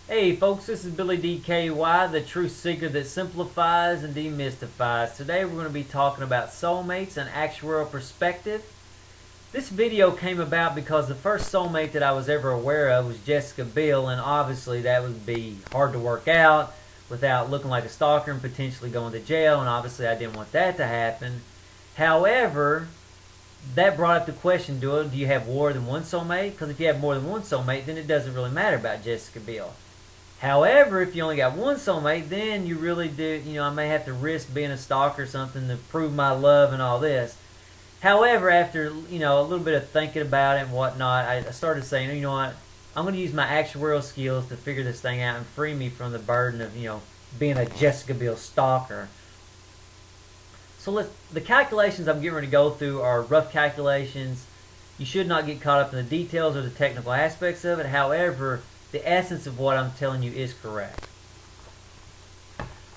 Hey folks, this is Billy DKY, the truth seeker that simplifies and demystifies. Today we're going to be talking about soulmates and actuarial perspective. This video came about because the first soulmate that I was ever aware of was Jessica Biel, and obviously that would be hard to work out without looking like a stalker and potentially going to jail, and obviously I didn't want that to happen. However, that brought up the question, do you have more than one soulmate? Because if you have more than one soulmate, then it doesn't really matter about Jessica Biel. However, if you only got one soulmate, then you really do, I may have to risk being a stalker or something to prove my love and all this. However, after, a little bit of thinking about it and whatnot, I started saying, you know what, I'm going to use my actuarial skills to figure this thing out and free me from the burden of, being a Jessica Biel stalker. So the calculations I'm getting ready to go through are rough calculations. You should not get caught up in the details or the technical aspects of it. However, the essence of what I'm telling you is correct.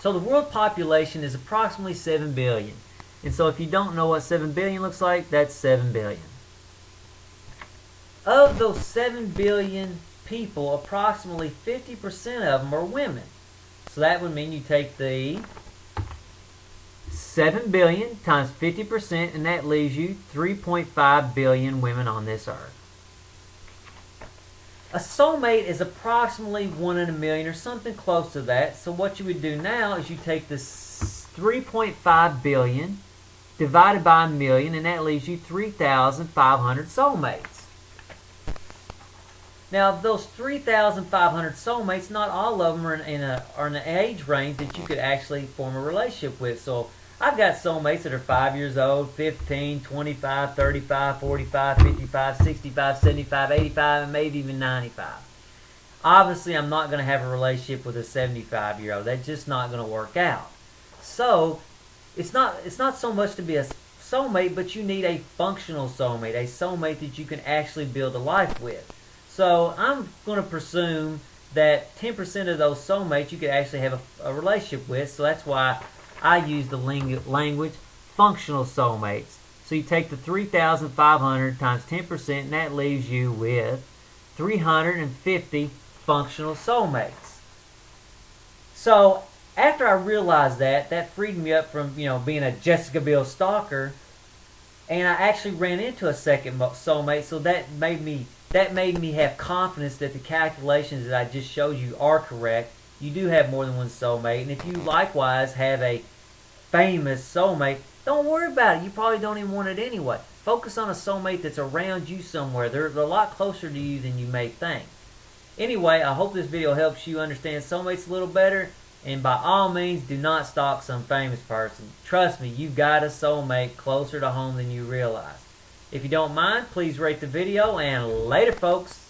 So the world population is approximately 7 billion. And so if you don't know what 7 billion looks like, that's 7 billion. Of those 7 billion people, approximately 50% of them are women. So that would mean you take the 7 billion times 50%, and that leaves you 3.5 billion women on this earth. A soulmate is approximately 1 in a million or something close to that. So what you would do now is you take this 3.5 billion divided by a million, and that leaves you 3,500 soulmates. Now, of those 3,500 soulmates, not all of them are in an age range that you could actually form a relationship with. So I've got soulmates that are 5 years old, 15, 25, 35, 45, 55, 65, 75, 85, and maybe even 95. Obviously, I'm not going to have a relationship with a 75-year-old. That's just not going to work out. So it's not so much to be a soulmate, but you need a functional soulmate, a soulmate that you can actually build a life with. So I'm going to presume that 10% of those soulmates you could actually have a relationship with. So that's why I use the language functional soulmates. So you take the 3,500 times 10%, and that leaves you with 350 functional soulmates. So after I realized that freed me up from being a Jessica Biel stalker, and I actually ran into a second soulmate. So that made me have confidence that the calculations that I just showed you are correct. You do have more than one soulmate, and if you likewise have a famous soulmate, don't worry about it. You probably don't even want it anyway. Focus on a soulmate that's around you somewhere. They're a lot closer to you than you may think. Anyway, I hope this video helps you understand soulmates a little better, and by all means, do not stalk some famous person. Trust me, you've got a soulmate closer to home than you realize. If you don't mind, please rate the video, and later, folks.